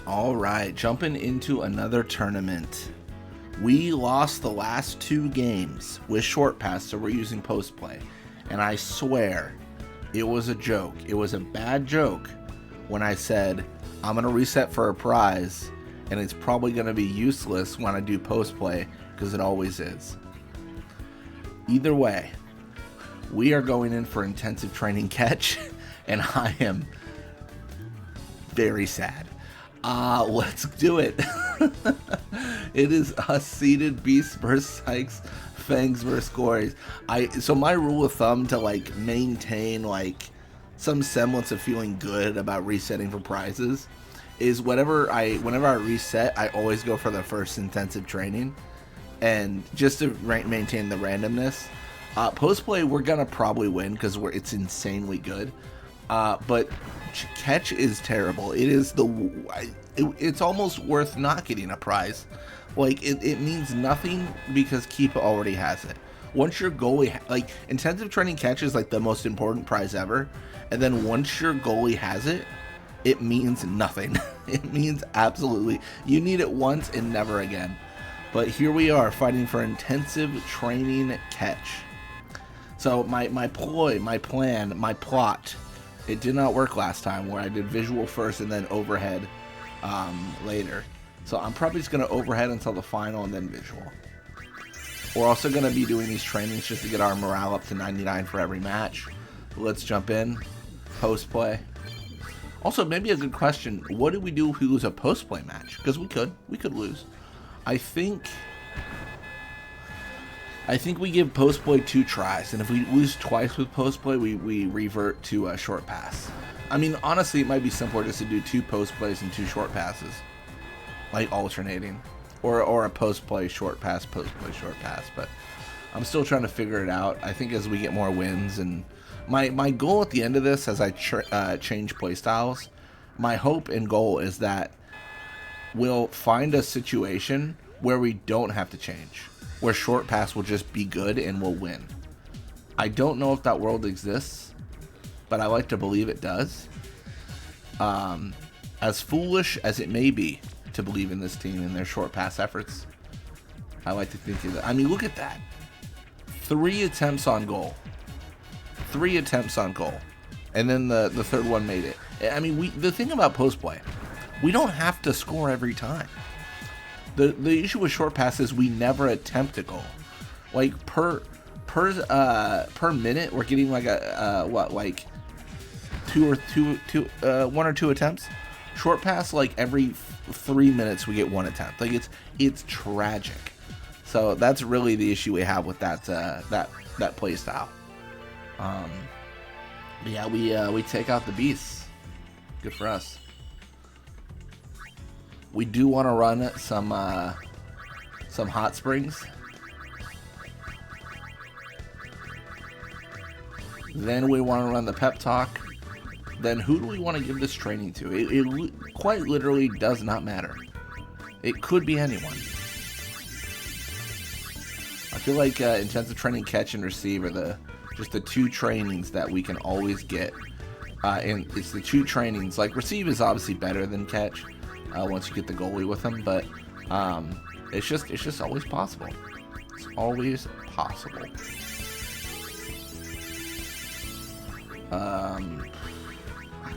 All right, jumping into another tournament. We lost the last 2 games with short pass, so we're using post play. And I swear, it was a joke. It was a bad joke when I said, I'm going to reset for a prize, and it's probably going to be useless when I do post play, because it always is. Either way, we are going in for intensive training catch, and I am very sad. Let's do it. It is us seeded beasts versus Sykes, Fangs versus Gories. So my rule of thumb to like maintain like some semblance of feeling good about resetting for prizes is whenever I reset, I always go for the first intensive training, and just to maintain the randomness. Post play, we're gonna probably win because it's insanely good. But catch is terrible. It is it's almost worth not getting a prize. Like it means nothing because Keepa already has it. Once your goalie, like intensive training catch is like the most important prize ever, and then once your goalie has it, it means nothing. It means absolutely, you need it once and never again. But here we are fighting for intensive training catch. So my ploy, my plan, my plot, it did not work last time where I did visual first and then overhead later. So I'm probably just going to overhead until the final and then visual. We're also going to be doing these trainings just to get our morale up to 99 for every match. Let's jump in. Post play. Also, maybe a good question. What do we do if we lose a post play match? Because we could lose. I think we give post play 2 tries, and if we lose twice with post play, we revert to a short pass. I mean, honestly, it might be simpler just to do 2 post plays and 2 short passes, like alternating, or a post play short pass, post play short pass. But I'm still trying to figure it out. I think as we get more wins, and my goal at the end of this, as I change play styles, my hope and goal is that we'll find a situation where we don't have to change, where short pass will just be good and we'll win. I don't know if that world exists, but I like to believe it does. As foolish as it may be to believe in this team and their short pass efforts, I like to think of that. I mean, look at that. 3 attempts on goal. 3 attempts on goal. And then the third one made it. I mean, the thing about post play, we don't have to score every time. The issue with short pass is we never attempt a goal. Like per minute, we're getting like like 1 or 2 attempts. Short pass, like every 3 minutes we get 1 attempt. Like it's tragic. So that's really the issue we have with that play style. Yeah, we take out the beasts. Good for us. We do want to run some hot springs. Then we want to run the pep talk. Then who do we want to give this training to? It quite literally does not matter. It could be anyone. I feel like intensive training catch and receive are just the 2 trainings that we can always get. And it's the 2 trainings. Like receive is obviously better than catch. Once you get the goalie with them, but it's just always possible. It's always possible. I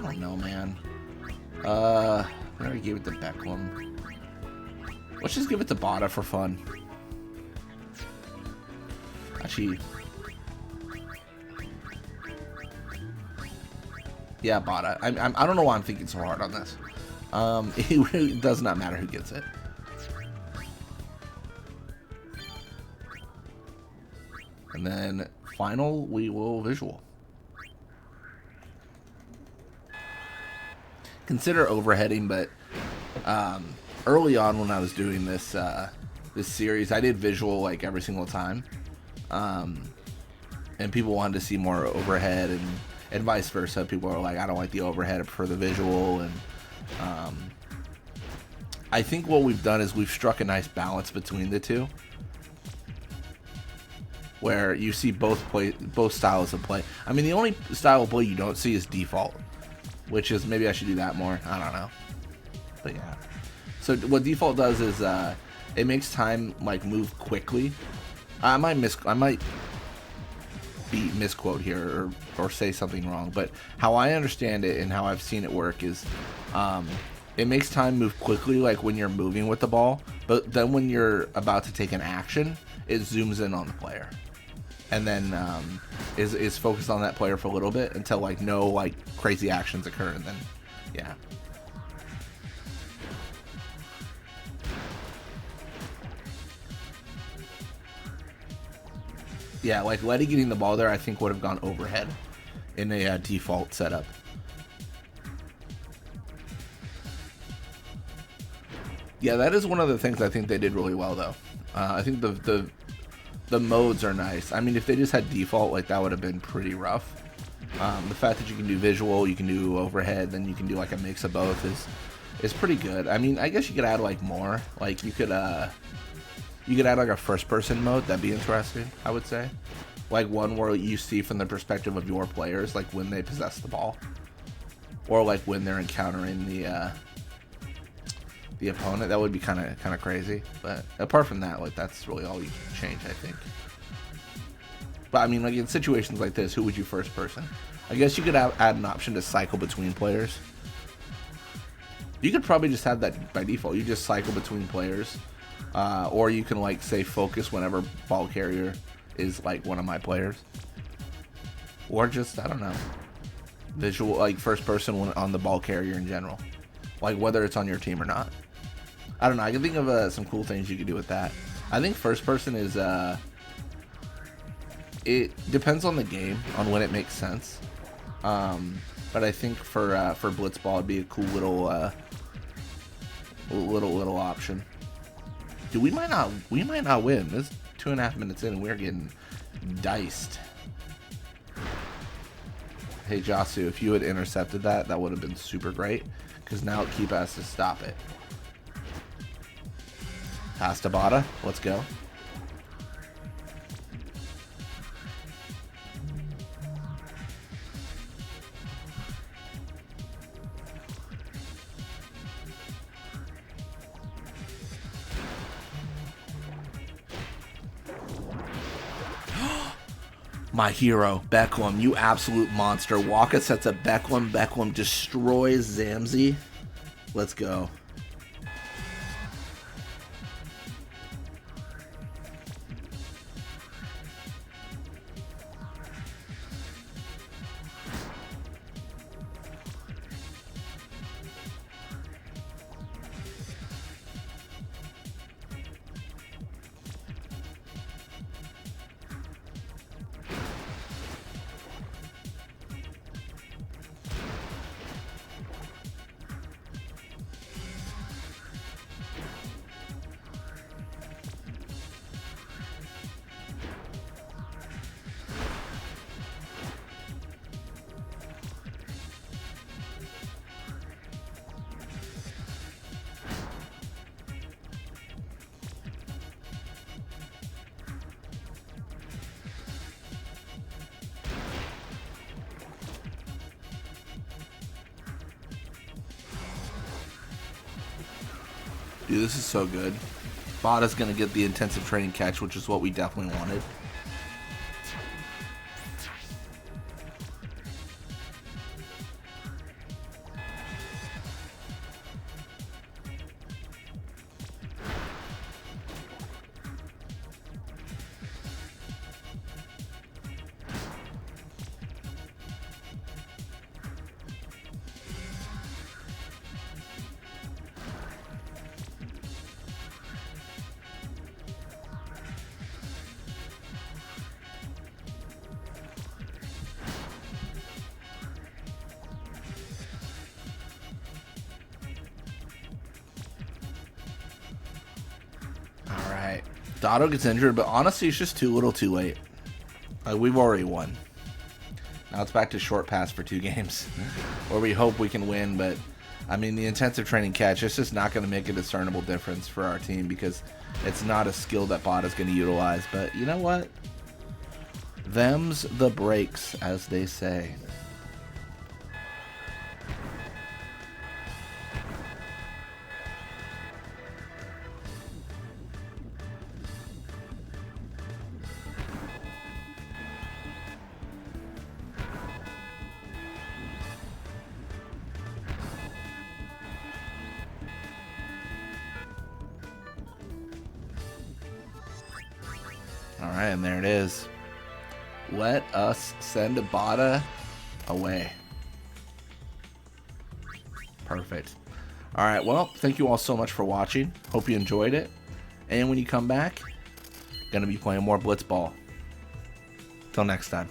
don't know, man. I already gave it to Beckham. Let's just give it to Bada for fun. Actually, yeah, Bada. I don't know why I'm thinking so hard on this. It really does not matter who gets it. And then final, we will visual. Consider overheading, but early on when I was doing this series, I did visual like every single time, and people wanted to see more overhead, and vice versa. People are like, I don't like the overhead, I prefer the visual, and I think what we've done is we've struck a nice balance between the 2, where you see both styles of play. I mean, the only style of play you don't see is default, which is, maybe I should do that more. I don't know. But yeah. So what default does is it makes time like move quickly. I might be misquote here or say something wrong, but how I understand it and how I've seen it work is it makes time move quickly like when you're moving with the ball, but then when you're about to take an action, it zooms in on the player and then is focused on that player for a little bit until like no like crazy actions occur, and then yeah. Yeah, like Letty getting the ball there, I think would have gone overhead in a default setup. Yeah, that is one of the things I think they did really well, though. I think the modes are nice. I mean, if they just had default, like that would have been pretty rough. The fact that you can do visual, you can do overhead, then you can do like a mix of both is pretty good. I mean, I guess you could add like more. Like you could add like a first-person mode. That'd be interesting, I would say. Like one where you see from the perspective of your players, like when they possess the ball, or like when they're encountering the opponent. That would be kind of crazy. But apart from that, like that's really all you can change, I think. But I mean, like in situations like this, who would you first person? I guess you could add an option to cycle between players. You could probably just have that by default. You just cycle between players. Or you can like say focus whenever ball carrier is like one of my players, or just I don't know, visual like first person on the ball carrier in general, like whether it's on your team or not. I don't know. I can think of some cool things you could do with that. I think first person is it depends on the game on when it makes sense. But I think for Blitzball it'd be a cool little option. Dude, we might not win. This 2.5 minutes in and we're getting diced. Hey Jasu, if you had intercepted that would have been super great, because now Keepa has to stop it. Pass to Bada. Let's go. My hero, Beckham, you absolute monster. Waka sets up Beckham. Beckham destroys Zamzi. Let's go. Dude, this is so good. Bada's going to get the intensive training catch, which is what we definitely wanted. Dotto gets injured, but honestly, it's just too little too late. Like, we've already won. Now it's back to short pass for 2 games, where we hope we can win, but I mean, the intensive training catch, it's just not going to make a discernible difference for our team because it's not a skill that Bot is going to utilize. But you know what? Them's the breaks, as they say. Alright, and there it is. Let us send Bada away. Perfect. Alright, well, thank you all so much for watching. Hope you enjoyed it. And when you come back, gonna be playing more Blitzball. Till next time.